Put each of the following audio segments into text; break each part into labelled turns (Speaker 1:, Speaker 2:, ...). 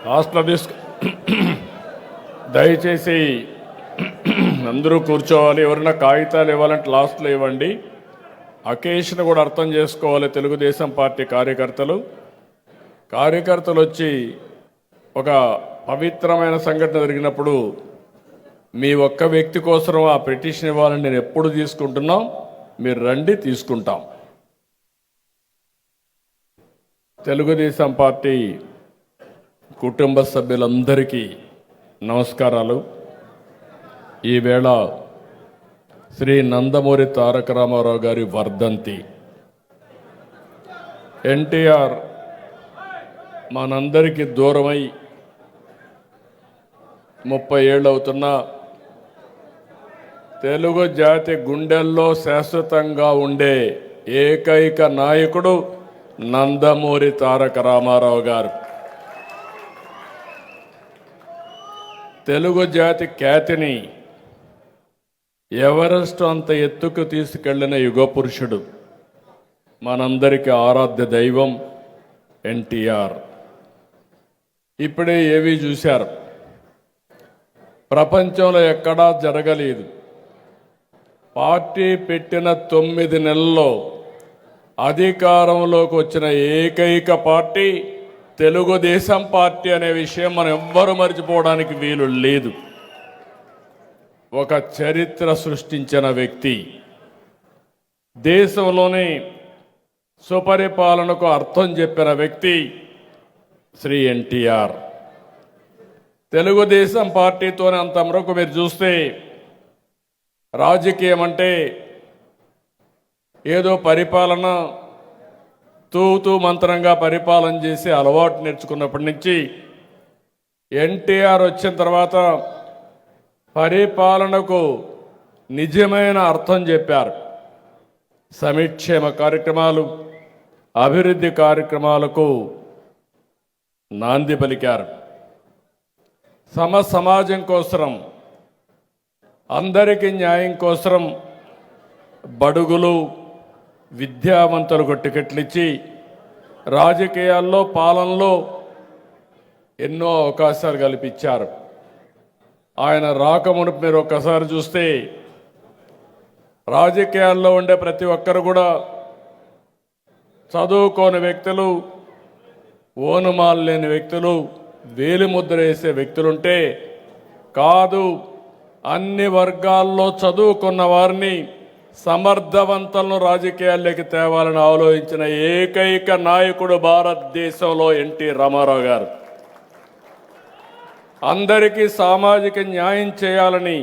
Speaker 1: లాస్ట్లో తీసుకు దయచేసి అందరూ కూర్చోవాలి. ఎవరైనా కాగితాలు ఇవ్వాలంటే లాస్ట్లో ఇవ్వండి. అకేషన్ కూడా అర్థం చేసుకోవాలి. తెలుగుదేశం పార్టీ కార్యకర్తలు వచ్చి ఒక పవిత్రమైన సంఘటన జరిగినప్పుడు మీ ఒక్క వ్యక్తి కోసం ఆ పిటిషన్ ఇవ్వాలని నేను ఎప్పుడు తీసుకుంటున్నాం. మీరు రండి, తీసుకుంటాం. తెలుగుదేశం పార్టీ కుటుంబ సభ్యులందరికీ నమస్కారాలు. ఈవేళ శ్రీ నందమూరి తారక రామారావు గారి వర్ధంతి. ఎన్టీఆర్ మనందరికీ దూరమై 30 ఏళ్ళు అవుతున్నా తెలుగు జాతి గుండెల్లో శాశ్వతంగా ఉండే ఏకైక నాయకుడు నందమూరి తారక రామారావు గారు. తెలుగు జాతి ఖ్యాతిని ఎవరెస్ట్ అంత ఎత్తుకు తీసుకెళ్లిన యుగ పురుషుడు, మనందరికీ ఆరాధ్య దైవం ఎన్టీఆర్. ఇప్పుడే ఏవి చూశారు, ప్రపంచంలో ఎక్కడా జరగలేదు. పార్టీ పెట్టిన 9 నెలల్లో అధికారంలోకి వచ్చిన ఏకైక పార్టీ తెలుగుదేశం పార్టీ అనే విషయం మనం ఎవ్వరూ మర్చిపోవడానికి వీలు లేదు. ఒక చరిత్ర సృష్టించిన వ్యక్తి, దేశంలోనే సుపరిపాలనకు అర్థం చెప్పిన వ్యక్తి శ్రీ ఎన్టీఆర్. తెలుగుదేశం పార్టీతోనే అంతవరకు మీరు చూస్తే రాజకీయం అంటే ఏదో పరిపాలన తూతూ మంత్రంగా పరిపాలన చేసి అలవాటు నేర్చుకున్నప్పటి నుంచి ఎన్టీఆర్ వచ్చిన తర్వాత పరిపాలనకు నిజమైన అర్థం చెప్పారు. సంక్షేమ కార్యక్రమాలు, అభివృద్ధి కార్యక్రమాలకు నాంది పలికారు. సమాజం కోసం, అందరికీ న్యాయం కోసం బడుగులు, విద్యావంతులకు టికెట్లు ఇచ్చి రాజకీయాల్లో, పాలనలో ఎన్నో అవకాశాలు కల్పించారు. ఆయన రాకమునుపు మీరు ఒక్కసారి చూస్తే రాజకీయాల్లో ఉండే ప్రతి ఒక్కరు కూడా చదువుకోని వ్యక్తులు, ఓనుమాలు లేని వ్యక్తులు, వేలిముద్ర వేసే వ్యక్తులుంటే కాదు, అన్ని వర్గాల్లో చదువుకున్న వారిని సమర్థవంతులను రాజకీయాల్లోకి తేవాలని ఆలోచించిన ఏకైక నాయకుడు భారతదేశంలో ఎన్టీ రామారావు గారు. అందరికీ సామాజిక న్యాయం చేయాలని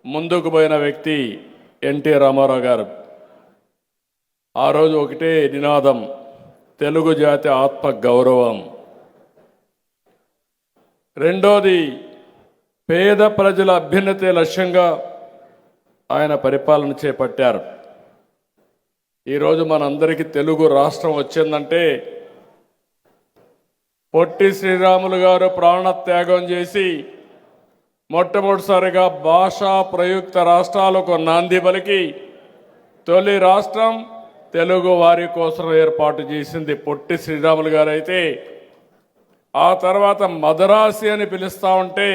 Speaker 1: ముందుకు పోయిన వ్యక్తి ఎన్టీ రామారావు గారు. ఆ రోజు ఒకటే నినాదం, తెలుగు జాతి ఆత్మ గౌరవం. రెండోది, పేద ప్రజల అభ్యున్నతి లక్ష్యంగా ఆయన పరిపాలన చేపట్టారు. ఈరోజు మనందరికీ తెలుగు రాష్ట్రం వచ్చిందంటే పొట్టి శ్రీరాములు గారు ప్రాణత్యాగం చేసి మొట్టమొదటిసారిగా భాషా ప్రయుక్త రాష్ట్రాలకు నాంది పలికి తొలి రాష్ట్రం తెలుగు వారి కోసం ఏర్పాటు చేసింది పొట్టి శ్రీరాములు గారు అయితే, ఆ తర్వాత మదరాసి అని పిలుస్తా ఉంటే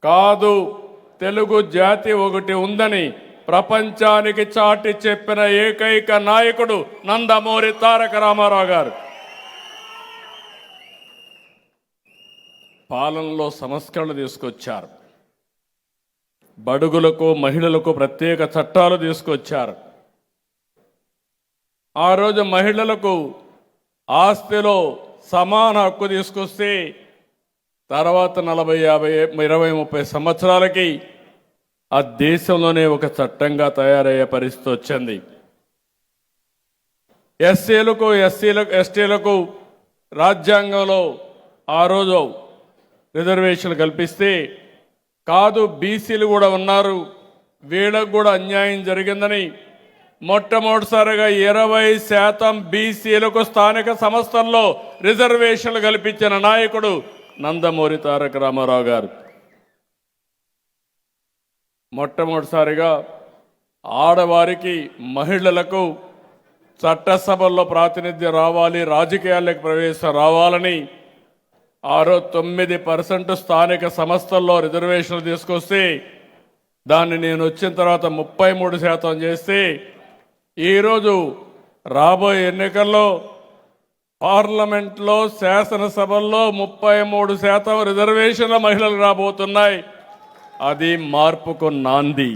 Speaker 1: కాదు, తెలుగు జాతి ఒకటి ఉందని ప్రపంచానికి చాటి చెప్పిన ఏకైక నాయకుడు నందమూరి తారక రామారావు గారు. పాలనలో సంస్కరణలు తీసుకొచ్చారు. బడుగులకు, మహిళలకు ప్రత్యేక చట్టాలు తీసుకొచ్చారు. ఆ రోజు మహిళలకు ఆస్తిలో సమాన హక్కు తీసుకొస్తే తర్వాత 40, 50, 20, 30 సంవత్సరాలకి ఆ దేశంలోనే ఒక చట్టంగా తయారయ్యే పరిస్థితి వచ్చింది. ఎస్సీలకు, ఎస్టీలకు రాజ్యాంగంలో ఆ రోజు రిజర్వేషన్లు కల్పిస్తే కాదు, బీసీలు కూడా ఉన్నారు, వీళ్ళకు కూడా అన్యాయం జరిగిందని మొట్టమొదటిసారిగా 20% బీసీలకు స్థానిక సంస్థల్లో రిజర్వేషన్లు కల్పించిన నాయకుడు నందమూరి తారక రామారావు గారు. మొట్టమొదటిసారిగా ఆడవారికి, మహిళలకు చట్టసభల్లో ప్రాతినిధ్యం రావాలి, రాజకీయాల్లోకి ప్రవేశం రావాలని ఆ రోజు 9% స్థానిక సంస్థల్లో రిజర్వేషన్లు తీసుకొస్తే దాన్ని నేను వచ్చిన తర్వాత 33% చేస్తే ఈరోజు రాబోయే ఎన్నికల్లో పార్లమెంట్లో శాసనసభల్లో 33% రిజర్వేషన్ల మహిళలు రాబోతున్నాయి. అది మార్పుకు నాంది.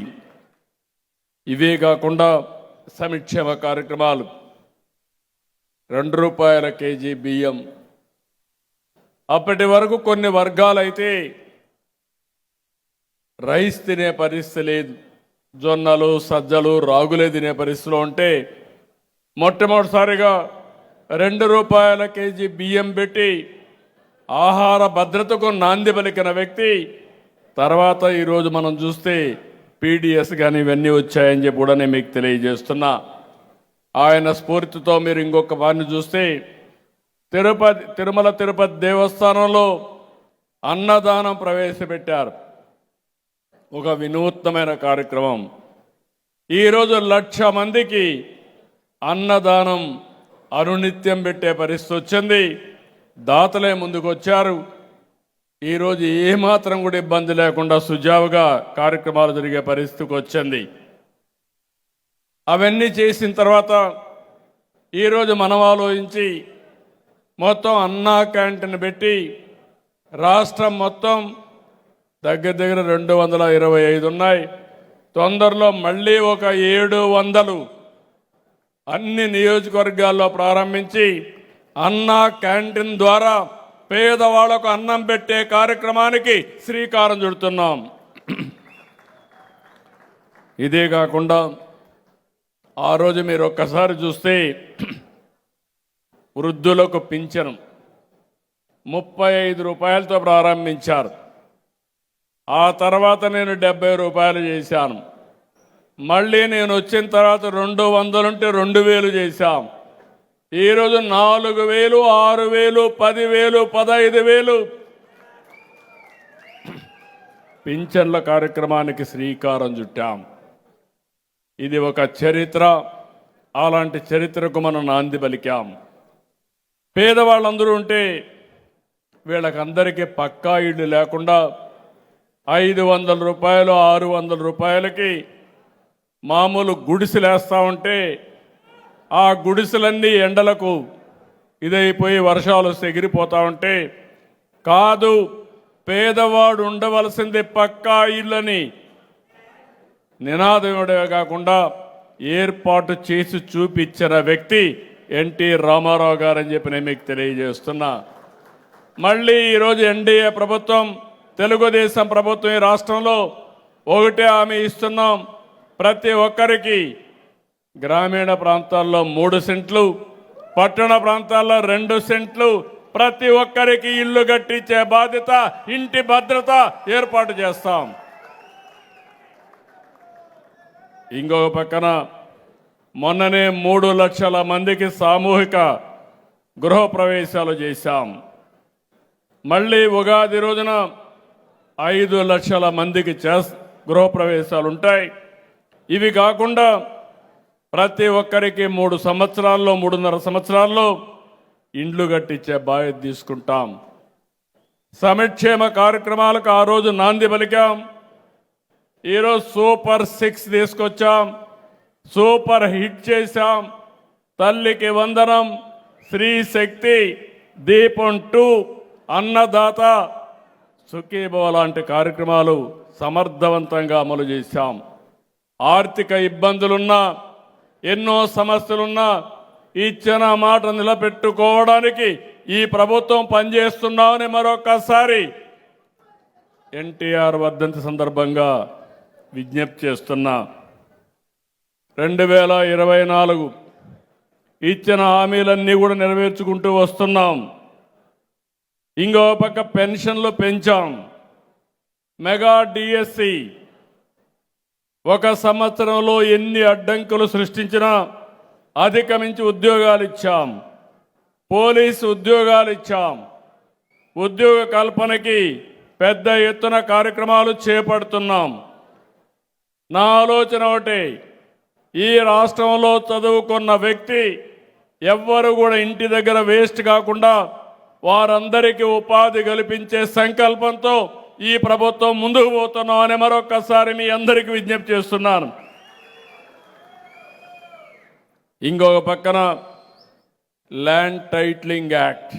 Speaker 1: ఇవే కాకుండా సంక్షేమ కార్యక్రమాలు, ₹2 కేజీ బియ్యం. అప్పటి వరకు కొన్ని వర్గాలైతే రైస్ తినే పరిస్థితి లేదు, జొన్నలు సజ్జలు రాగులే తినే పరిస్థితిలో ఉంటే మొట్టమొదటిసారిగా ₹2 కేజీ బియ్యం పెట్టి ఆహార భద్రతకు నాంది పలికిన వ్యక్తి. తర్వాత ఈరోజు మనం చూస్తే పీడిఎస్ కానీ ఇవన్నీ వచ్చాయని చెప్పి కూడా నేను మీకు తెలియజేస్తున్నా. ఆయన స్ఫూర్తితో మీరు ఇంకొక వారిని చూస్తే తిరుమల తిరుపతి దేవస్థానంలో అన్నదానం ప్రవేశపెట్టారు. ఒక వినూత్నమైన కార్యక్రమం. ఈరోజు 1,00,000 మందికి అన్నదానం అనునిత్యం పెట్టే పరిస్థితి వచ్చింది. దాతలే ముందుకు వచ్చారు. ఈరోజు ఏమాత్రం కూడా ఇబ్బంది లేకుండా సుజావుగా కార్యక్రమాలు జరిగే పరిస్థితికి వచ్చింది. అవన్నీ చేసిన తర్వాత ఈరోజు మనం ఆలోచించి మొత్తం అన్నా క్యాంటీన్ పెట్టి రాష్ట్రం మొత్తం దగ్గర 225 ఉన్నాయి. తొందరలో మళ్ళీ ఒక 700 అన్ని నియోజకవర్గాల్లో ప్రారంభించి అన్నా క్యాంటీన్ ద్వారా పేదవాళ్లకు అన్నం పెట్టే కార్యక్రమానికి శ్రీకారం చుడుతున్నాం. ఇదే కాకుండా ఆ రోజు మీరు ఒక్కసారి చూస్తే వృద్ధులకు పింఛను ₹35 ప్రారంభించారు. ఆ తర్వాత నేను ₹70 చేశాను. మళ్ళీ నేను వచ్చిన తర్వాత 200 ఉంటే 2000 చేశాం. ఈరోజు 4000, 6000, 10,000, 15,000 పింఛన్ల కార్యక్రమానికి శ్రీకారం చుట్టాం. ఇది ఒక చరిత్ర. అలాంటి చరిత్రకు మనం నాంది పలికాం. పేదవాళ్ళందరూ ఉంటే వీళ్ళకందరికీ పక్కా ఇళ్ళు లేకుండా ₹500, ₹600 మామూలు గుడిసెలేస్తా ఉంటే ఆ గుడిసెలన్నీ ఎండలకు ఇదైపోయి వర్షాలు ఎగిరిపోతా ఉంటే కాదు, పేదవాడు ఉండవలసింది పక్కా ఇళ్ళని నినాదమే కాకుండా ఏర్పాటు చేసి చూపించిన వ్యక్తి ఎన్టీ రామారావు గారని చెప్పి నేను మీకు తెలియజేస్తున్నా. మళ్ళీ ఈరోజు ఎన్డీఏ ప్రభుత్వం, తెలుగుదేశం ప్రభుత్వం ఈ రాష్ట్రంలో ఒకటే హామీ ఇస్తున్నాం. ప్రతి ఒక్కరికి గ్రామీణ ప్రాంతాల్లో 3 సెంట్లు, పట్టణ ప్రాంతాల్లో 2 సెంట్లు, ప్రతి ఒక్కరికి ఇల్లు కట్టించే బాధ్యత, ఇంటి భద్రత ఏర్పాటు చేస్తాం. ఇంకొక పక్కన మొన్ననే 3 లక్షల మందికి సామూహిక గృహప్రవేశాలు చేశాం. మళ్ళీ ఉగాది రోజున 5 లక్షల మందికి గృహప్రవేశాలు ఉంటాయి. ఇవి కాకుండా ప్రతి ఒక్కరికి 3 సంవత్సరాల్లో 3.5 సంవత్సరాల్లో ఇండ్లు కట్టించే బాధ్యత తీసుకుంటాం. సంక్షేమ కార్యక్రమాలకు ఆ రోజు నాంది పలికాం. ఈరోజు సూపర్ 6 తీసుకొచ్చాం, సూపర్ హిట్ చేశాం. తల్లికి వందనం, స్త్రీ శక్తి, దీపం 2, అన్నదాత, సుఖీభవ లాంటి కార్యక్రమాలు సమర్థవంతంగా అమలు చేశాం. ఆర్థిక ఇబ్బందులున్నా, ఎన్నో సమస్యలున్నా ఇచ్చిన మాట నిలబెట్టుకోవడానికి ఈ ప్రభుత్వం పనిచేస్తున్నామని మరొకసారి ఎన్టీఆర్ వర్ధంతి సందర్భంగా విజ్ఞప్తి చేస్తున్నా. 2024 ఇచ్చిన హామీలన్నీ కూడా నెరవేర్చుకుంటూ వస్తున్నాం. ఇంకో పక్క పెన్షన్లు పెంచాం. మెగా డిఎస్సి ఒక సంవత్సరంలో ఎన్ని అడ్డంకులు సృష్టించినా అధిగమించి ఉద్యోగాలు ఇచ్చాం. పోలీసు ఉద్యోగాలు ఇచ్చాం. ఉద్యోగ కల్పనకి పెద్ద ఎత్తున కార్యక్రమాలు చేపడుతున్నాం. నా ఆలోచన ఒకటే, ఈ రాష్ట్రంలో చదువుకున్న వ్యక్తి ఎవ్వరు కూడా ఇంటి దగ్గర వేస్ట్ కాకుండా వారందరికీ ఉపాధి కల్పించే సంకల్పంతో ఈ ప్రభుత్వం ముందుకు పోతున్నామని మరొక్కసారి మీ అందరికీ విజ్ఞప్తి చేస్తున్నాను. ఇంకొక పక్కన ల్యాండ్ టైటిలింగ్ యాక్ట్,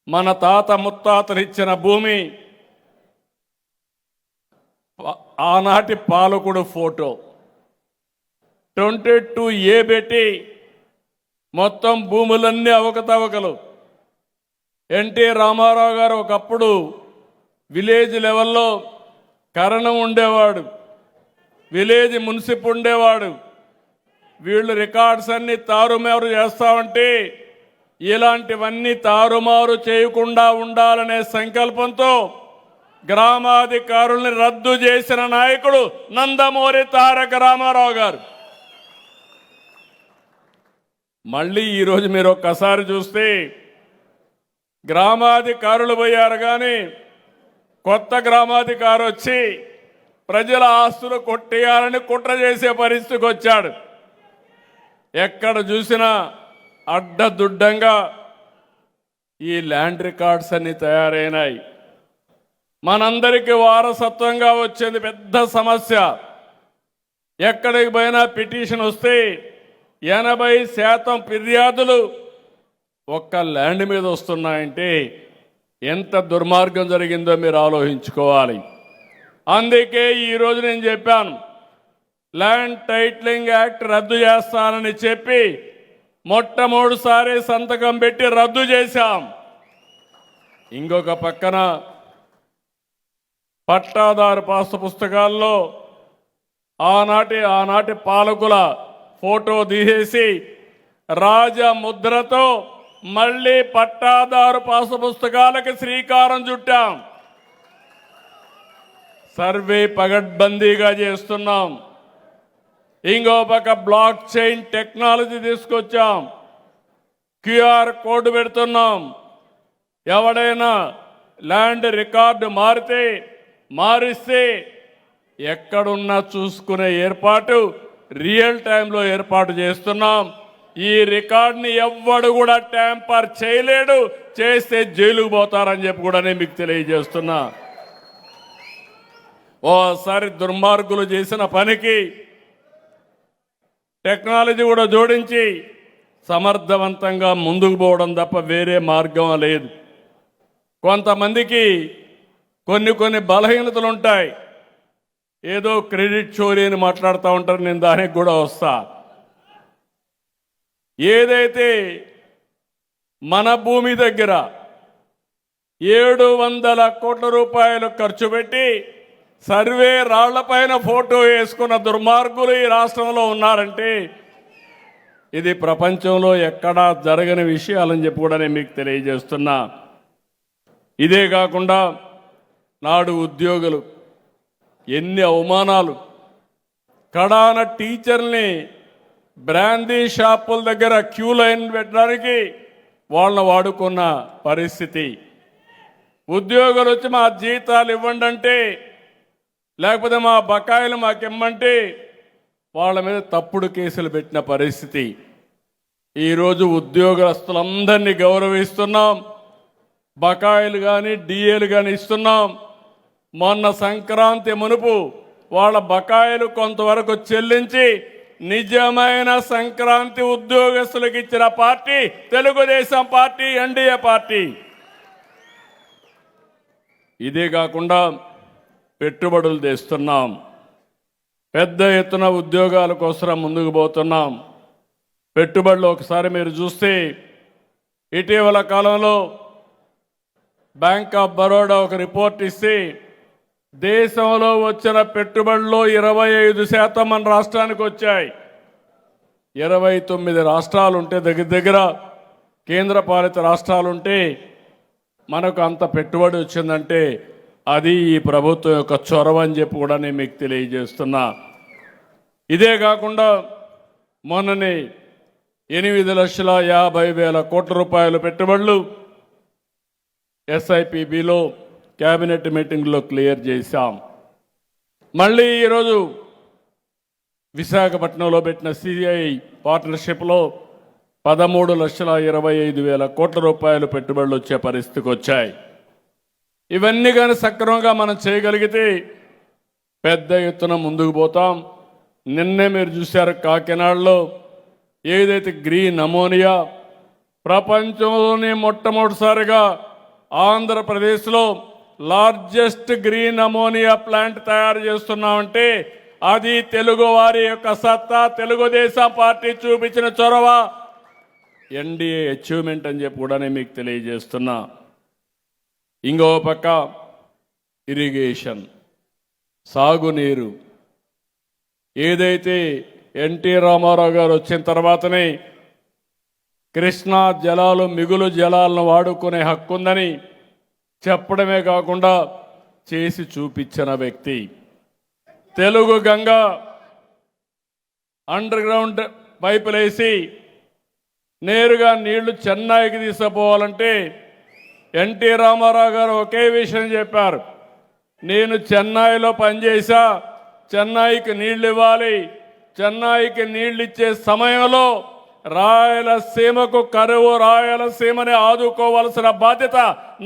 Speaker 1: మన తాత ముత్తాతలు ఇచ్చిన భూమి, ఆనాటి పాలకుడు ఫోటో 22A పెట్టి మొత్తం భూములన్నీ అవకతవకలు. ఎన్టీ రామారావు గారు ఒకప్పుడు విలేజ్ లెవెల్లో కరణం ఉండేవాడు, విలేజ్ మున్సిప్ ఉండేవాడు. వీళ్ళు రికార్డ్స్ అన్ని తారుమారు చేస్తామంటే ఇలాంటివన్నీ తారుమారు చేయకుండా ఉండాలనే సంకల్పంతో గ్రామాధికారుల్ని రద్దు చేసిన నాయకుడు నందమూరి తారక రామారావు గారు. మళ్ళీ ఈరోజు మీరు ఒక్కసారి చూస్తే గ్రామాధికారులు పోయారు, కానీ కొత్త గ్రామాధికారి వచ్చి ప్రజల ఆస్తులు కొట్టేయాలని కుట్ర చేసే పరిస్థితికి వచ్చాడు. ఎక్కడ చూసినా అడ్డదుడ్డంగా ఈ ల్యాండ్ రికార్డ్స్ అన్ని తయారైనాయి. మనందరికీ వారసత్వంగా వచ్చేది పెద్ద సమస్య. ఎక్కడికి పోయినా పిటిషన్ వస్తే 80% ఫిర్యాదులు ఒక్క ల్యాండ్ మీద వస్తున్నాయంటే ఎంత దుర్మార్గం జరిగిందో మీరు ఆలోచించుకోవాలి. అందుకే ఈరోజు నేను చెప్పాను, ల్యాండ్ టైటిలింగ్ యాక్ట్ రద్దు చేస్తానని చెప్పి మొట్టమొదటిసారి సంతకం పెట్టి రద్దు చేశాం. ఇంకొక పక్కన పట్టాదారు పాసు పుస్తకాల్లో ఆనాటి పాలకుల ఫోటో తీసేసి రాజముద్రతో మళ్ళీ పట్టాదారు పాసు పుస్తకాలకు శ్రీకారం చుట్టాం. సర్వే పగడ్బందీగా చేస్తున్నాం. ఇంకో పక్క బ్లాక్ చైన్ టెక్నాలజీ తీసుకొచ్చాం. క్యూఆర్ కోడ్ పెడుతున్నాం. ఎవడైనా ల్యాండ్ రికార్డు మారిస్తే ఎక్కడున్నా చూసుకునే ఏర్పాటు రియల్ టైంలో ఏర్పాటు చేస్తున్నాం. ఈ రికార్డుని ఎవ్వడు కూడా ట్యాంపర్ చేయలేడు, చేస్తే జైలుకు పోతారని చెప్పి కూడా నేను మీకు తెలియజేస్తున్నా. ఓసారి దుర్మార్గులు చేసిన పనికి టెక్నాలజీ కూడా జోడించి సమర్థవంతంగా ముందుకు పోవడం తప్ప వేరే మార్గం లేదు. కొంతమందికి కొన్ని బలహీనతలు ఉంటాయి. ఏదో క్రెడిట్ చోరీ అని మాట్లాడుతూ ఉంటారు, నేను దానికి కూడా వస్తా. ఏదైతే మన భూమి దగ్గర 700 కోట్ల రూపాయలు ఖర్చు పెట్టి సర్వే రాళ్లపైన ఫోటో వేసుకున్న దుర్మార్గులు ఈ రాష్ట్రంలో ఉన్నారంటే ఇది ప్రపంచంలో ఎక్కడా జరగని విషయాలని చెప్పి కూడా నేను మీకు తెలియజేస్తున్నా. ఇదే కాకుండా నాడు ఉద్యోగులు ఎన్ని అవమానాలు, కడాన టీచర్ని బ్రాందీ షాపుల దగ్గర క్యూ లైన్ పెట్టడానికి వాళ్ళని వాడుకున్న పరిస్థితి. ఉద్యోగులు వచ్చి మా జీతాలు ఇవ్వండి అంటే, లేకపోతే మా బకాయిలు మాకు ఇమ్మంటే వాళ్ళ మీద తప్పుడు కేసులు పెట్టిన పరిస్థితి. ఈరోజు ఉద్యోగస్తులందరినీ గౌరవిస్తున్నాం. బకాయిలు కానీ డిఏలు కానీ ఇస్తున్నాం. మొన్న సంక్రాంతి మునుపు వాళ్ళ బకాయిలు కొంతవరకు చెల్లించి నిజమైన సంక్రాంతి ఉద్యోగస్తులకు ఇచ్చిన party Telugu Desam party, NDA party. ఇదే కాకుండా పెట్టుబడులు తెస్తున్నాం. పెద్ద ఎత్తున ఉద్యోగాల కోసం ముందుకు పోతున్నాం. పెట్టుబడులు ఒకసారి మీరు చూస్తే ఇటీవల కాలంలో బ్యాంక్ ఆఫ్ బరోడా ఒక రిపోర్ట్ ఇస్తే దేశంలో వచ్చిన పెట్టుబడుల్లో 25% మన రాష్ట్రానికి వచ్చాయి. 29 రాష్ట్రాలుంటే దగ్గర కేంద్రపాలిత రాష్ట్రాలుంటే మనకు అంత పెట్టుబడి వచ్చిందంటే అది ఈ ప్రభుత్వం యొక్క చొరవ అని చెప్పి కూడా నేను మీకు తెలియజేస్తున్నా. ఇదే కాకుండా మొన్ననే 8,50,000 కోట్ల రూపాయల పెట్టుబడులు SIPBలో కేబినెట్ మీటింగ్లో క్లియర్ చేశాం. మళ్ళీ ఈరోజు విశాఖపట్నంలో పెట్టిన సిఐ పార్ట్నర్షిప్లో 13,25,000 కోట్ల రూపాయలు పెట్టుబడులు వచ్చే పరిస్థితికి వచ్చాయి. ఇవన్నీ కానీ సక్రమంగా మనం చేయగలిగితే పెద్ద ఎత్తున ముందుకు పోతాం. నిన్నే మీరు చూశారు కాకినాడలో ఏదైతే గ్రీన్ అమోనియా ప్రపంచంలోనే మొట్టమొదటిసారిగా ఆంధ్రప్రదేశ్లో లార్జెస్ట్ గ్రీన్ అమోనియా ప్లాంట్ తయారు చేస్తున్నామంటే అది తెలుగు వారి యొక్క సత్తా, తెలుగుదేశం పార్టీ చూపించిన చొరవ, ఎన్డీఏ అచీవ్మెంట్ అని చెప్పి కూడా నేను మీకు తెలియజేస్తున్నా. ఇంకో పక్క ఇరిగేషన్, సాగునీరు, ఏదైతే ఎన్టీ రామారావు గారు వచ్చిన తర్వాతనే కృష్ణా జలాలు మిగులు జలాలను వాడుకునే హక్కు ఉందని చెప్పడమే కాకుండా చేసి చూపించిన వ్యక్తి. తెలుగు గంగ అండర్ గ్రౌండ్ పైపులేసి నేరుగా నీళ్లు చెన్నైకి తీసుకుపోవాలంటే ఎన్టీ రామారావు గారు ఒకే విషయం చెప్పారు, నేను చెన్నైలో పనిచేశా, చెన్నైకి నీళ్లు ఇవ్వాలి, చెన్నైకి నీళ్లు ఇచ్చే సమయంలో రాయలసీమకు కరువు, రాయలసీమని ఆదుకోవాల్సిన బాధ్యత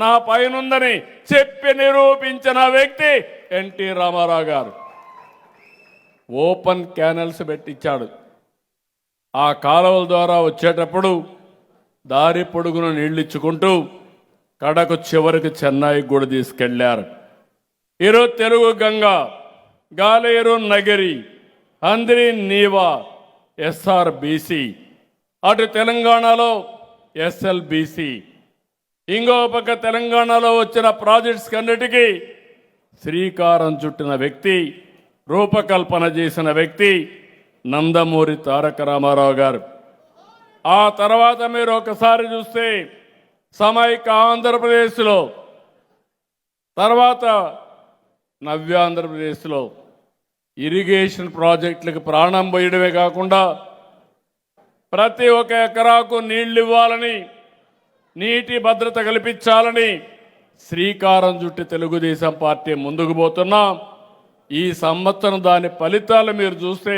Speaker 1: నా పైనుందని చెప్పి నిరూపించిన వ్యక్తి ఎన్టీ రామారావు గారు. ఓపెన్ క్యానల్స్ పెట్టించాడు. ఆ కాలువల ద్వారా వచ్చేటప్పుడు దారి పొడుగును నీళ్ళిచ్చుకుంటూ కడకు చివరికి చెన్నైకి కూడా తీసుకెళ్లారు. ఈరోజు తెలుగు గంగ, గాలేరు నగరి, హంద్రి నీవా, ఎస్ఆర్బీసీ, అటు తెలంగాణలో ఎస్ఎల్బీసీ, ఇంకో పక్క తెలంగాణలో వచ్చిన ప్రాజెక్ట్స్ కన్నిటికీ శ్రీకారం చుట్టిన వ్యక్తి, రూపకల్పన చేసిన వ్యక్తి నందమూరి తారక రామారావు గారు. ఆ తర్వాత మీరు ఒకసారి చూస్తే సమైక్య ఆంధ్రప్రదేశ్లో, తర్వాత నవ్యాంధ్రప్రదేశ్లో ఇరిగేషన్ ప్రాజెక్టులకు ప్రాణం పోయడమే కాకుండా ప్రతి ఒక్క ఎకరాకు నీళ్లు ఇవ్వాలని, నీటి భద్రత కల్పించాలని శ్రీకారం చుట్టి తెలుగుదేశం పార్టీ ముందుకు పోతున్నాం. ఈ సంవత్సరం దాని ఫలితాలు మీరు చూస్తే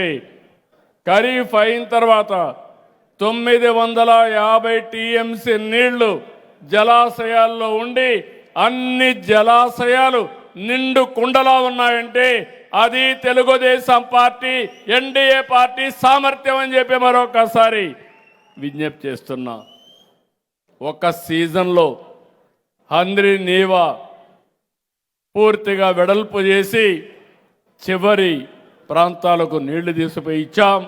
Speaker 1: ఖరీఫ్ అయిన తర్వాత 950 టీఎంసీ నీళ్లు జలాశయాల్లో ఉండి అన్ని జలాశయాలు నిండు కుండలా ఉన్నాయంటే అది తెలుగుదేశం పార్టీ, ఎన్డీఏ పార్టీ సామర్థ్యం అని చెప్పి మరొకసారి విజ్ఞప్తి చేస్తున్నా. ఒక సీజన్లో హంద్రి నీవా పూర్తిగా వెడల్పు చేసి చివరి ప్రాంతాలకు నీళ్లు తీసుకుపోయి ఇచ్చాం.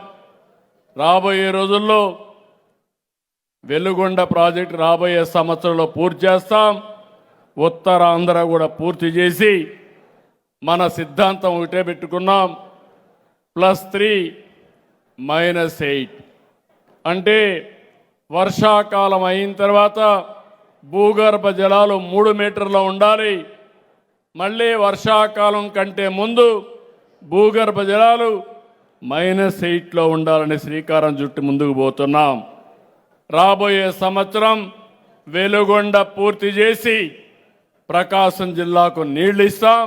Speaker 1: రాబోయే రోజుల్లో వెలుగొండ ప్రాజెక్టు రాబోయే సంవత్సరంలో పూర్తి చేస్తాం. ఉత్తరాంధ్ర కూడా పూర్తి చేసి మన సిద్ధాంతం ఒకటే పెట్టుకున్నాం, +3 -8 అంటే వర్షాకాలం అయిన తర్వాత భూగర్భ జలాలు 3 మీటర్ల ఉండాలి. మళ్ళీ వర్షాకాలం కంటే ముందు భూగర్భ జలాలు -8లో ఉండాలని శ్రీకారం చుట్టి ముందుకు పోతున్నాం. రాబోయే సంవత్సరం వెలుగొండ పూర్తి చేసి ప్రకాశం జిల్లాకు నీళ్లు ఇస్తాం.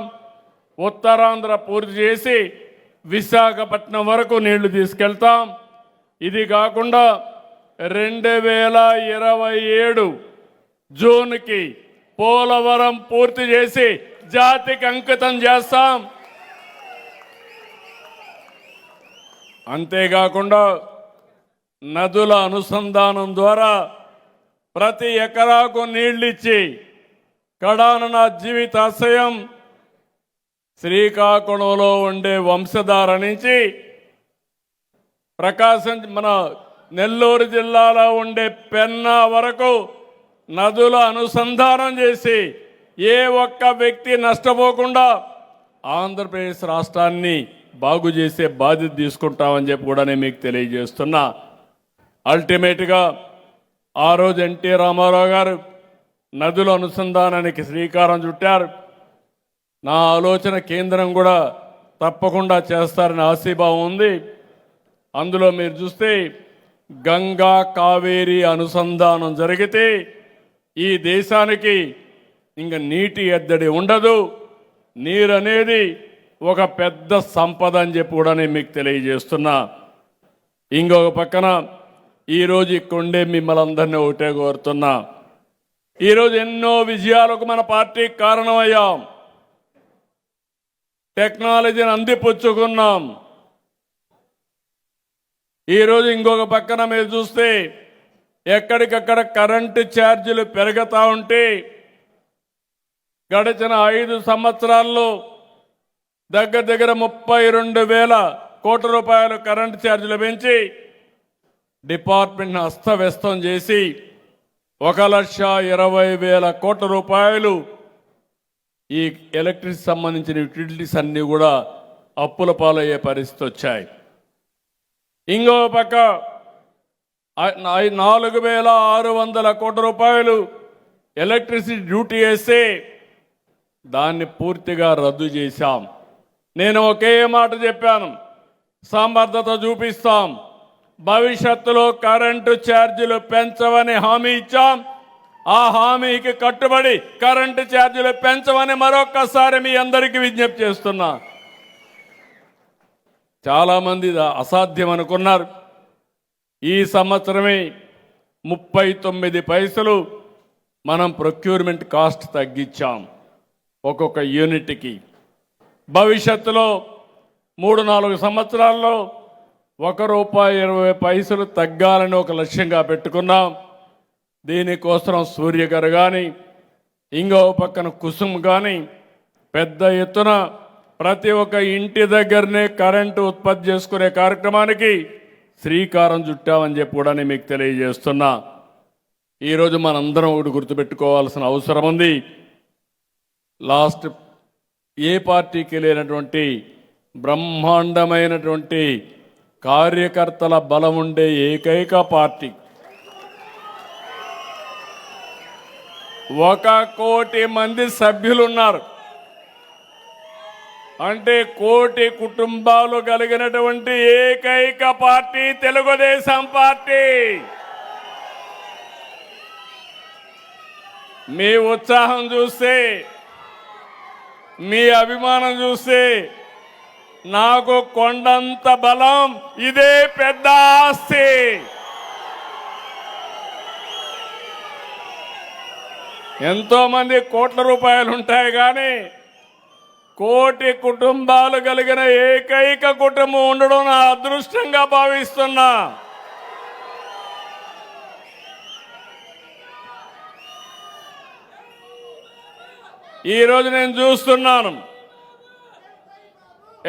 Speaker 1: ఉత్తరాంధ్ర పూర్తి చేసి విశాఖపట్నం వరకు నీళ్లు తీసుకెళ్తాం. ఇది కాకుండా 2027 జూన్కి పోలవరం పూర్తి చేసి జాతికి అంకితం చేస్తాం. అంతేకాకుండా నదుల అనుసంధానం ద్వారా ప్రతి ఎకరాకు నీళ్ళిచ్చి కడాన నా జీవితాశయం శ్రీకాకుళంలో ఉండే వంశధార నుంచి ప్రకాశం మన నెల్లూరు జిల్లాలో ఉండే పెన్నా వరకు నదుల అనుసంధానం చేసి ఏ ఒక్క వ్యక్తి నష్టపోకుండా ఆంధ్రప్రదేశ్ రాష్ట్రాన్ని బాగు చేసే బాధ్యత తీసుకుంటామని చెప్పి కూడా నేను మీకు తెలియజేస్తున్నా. అల్టిమేట్గా ఆ రోజు ఎన్టీ రామారావు గారు నదుల అనుసంధానానికి శ్రీకారం చుట్టారు. నా ఆలోచన కేంద్రం కూడా తప్పకుండా చేస్తారని ఆశీభావం ఉంది. అందులో మీరు చూస్తే గంగా కావేరీ అనుసంధానం జరిగితే ఈ దేశానికి ఇంక నీటి ఎద్దడి ఉండదు. నీరు అనేది ఒక పెద్ద సంపద అని చెప్పి కూడా నేను మీకు తెలియజేస్తున్నా. ఇంకొక పక్కన ఈరోజు ఇక్కడుండే మిమ్మల్ని అందరినీ ఒకటే కోరుతున్నా. ఈరోజు ఎన్నో విజయాలకు మన పార్టీకి కారణమయ్యాం. టెక్నాలజీని అందిపుచ్చుకున్నాం. ఈరోజు ఇంకొక పక్కన మీరు చూస్తే ఎక్కడికక్కడ కరెంటు ఛార్జీలు పెరుగుతూ ఉంటే గడిచిన 5 సంవత్సరాల్లో దగ్గర దగ్గర 32,000 కోట్ల రూపాయలు కరెంటు ఛార్జీలు పెంచి డిపార్ట్మెంట్ను అస్తవ్యస్తం చేసి 1,20,000 కోట్ల రూపాయలు ఈ ఎలక్ట్రిసిటీ సంబంధించిన యూటిలిటీస్ అన్నీ కూడా అప్పుల పాలయ్యే పరిస్థితి వచ్చాయి. ఇంకో పక్క 4,600 కోట్ల రూపాయలు ఎలక్ట్రిసిటీ డ్యూటీ వేస్తే దాన్ని పూర్తిగా రద్దు చేశాం. నేను ఒకే మాట చెప్పాను, సమర్థత చూపిస్తాం, భవిష్యత్తులో కరెంటు ఛార్జీలు పెంచవని హామీ ఇచ్చాం. ఆ హామీకి కట్టుబడి కరెంటు ఛార్జీలు పెంచమని మరొక్కసారి మీ అందరికీ విజ్ఞప్తి చేస్తున్నా. చాలామంది అసాధ్యం అనుకున్నారు. ఈ సంవత్సరమే 39 పైసలు మనం ప్రొక్యూర్మెంట్ కాస్ట్ తగ్గించాం ఒక్కొక్క యూనిట్కి. భవిష్యత్తులో 3-4 సంవత్సరాల్లో ₹1.20 తగ్గాలని ఒక లక్ష్యంగా పెట్టుకున్నాం. దీనికోసం సూర్యగారు కానీ ఇంకో పక్కన కుసుమ్ కానీ పెద్ద ఎత్తున ప్రతి ఒక్క ఇంటి దగ్గరనే కరెంటు ఉత్పత్తి చేసుకునే కార్యక్రమానికి శ్రీకారం చుట్టామని చెప్పి కూడా నేను మీకు తెలియజేస్తున్నా. ఈరోజు మనందరం ఒకటి గుర్తుపెట్టుకోవాల్సిన అవసరం ఉంది. లాస్ట్ ఏ పార్టీకి లేనటువంటి బ్రహ్మాండమైనటువంటి కార్యకర్తల బలం ఉండే ఏకైక పార్టీ. 1 కోటి మంది సభ్యులున్నారు. అంటే 1 కోటి కుటుంబాలు కలిగినటువంటి ఏకైక పార్టీ తెలుగుదేశం పార్టీ. మీ ఉత్సాహం చూస్తే, మీ అభిమానం చూస్తే నాకు కొండంత బలం, ఇదే పెద్ద ఆస్తి. ఎంతో మంది కోట్ల రూపాయలు ఉంటాయి కానీ 1 కోటి కుటుంబాలు కలిగిన ఏకైక కుటుంబం ఉండడం నా అదృష్టంగా భావిస్తున్నా. ఈరోజు నేను చూస్తున్నాను,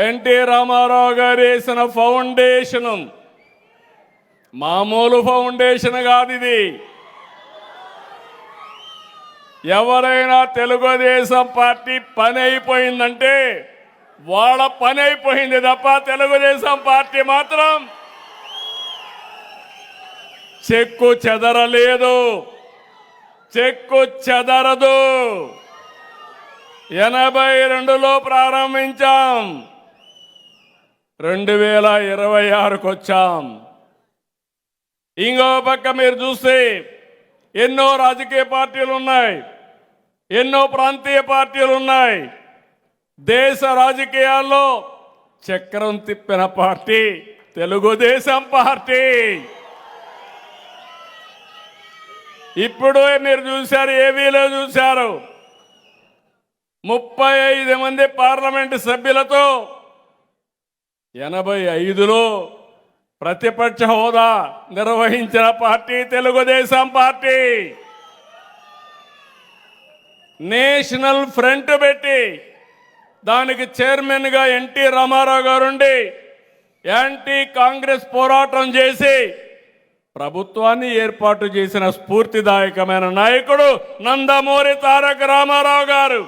Speaker 1: ఎన్టీ రామారావు గారు వేసిన ఫౌండేషన్ మామూలు ఫౌండేషన్ కాదు ఇది. ఎవరైనా తెలుగుదేశం పార్టీ పని అయిపోయిందంటే వాళ్ళ పని అయిపోయింది తప్ప తెలుగుదేశం పార్టీ మాత్రం చెక్కు చెదరలేదు, చెక్కు చెదరదు. 82లో ప్రారంభించాం, 2026కు వచ్చాం. ఇంకో పక్క మీరు చూస్తే ఎన్నో రాజకీయ పార్టీలు ఉన్నాయి, ఎన్నో ప్రాంతీయ పార్టీలు ఉన్నాయి. దేశ రాజకీయాల్లో చక్రం తిప్పిన పార్టీ తెలుగుదేశం పార్టీ. ఇప్పుడు మీరు చూశారు, ఏవీలో చూశారు, 35 మంది పార్లమెంటు సభ్యులతో 85లో ప్రతిపక్ష హోదా నిర్వహించిన party Telugu Desam party. National front పెట్టి దానికి చైర్మన్గా ఎన్టీ రామారావు గారుండి యాంటీ కాంగ్రెస్ పోరాటం చేసి ప్రభుత్వాన్ని ఏర్పాటు చేసిన స్ఫూర్తిదాయకమైన నాయకుడు నందమూరి తారక రామారావు గారు.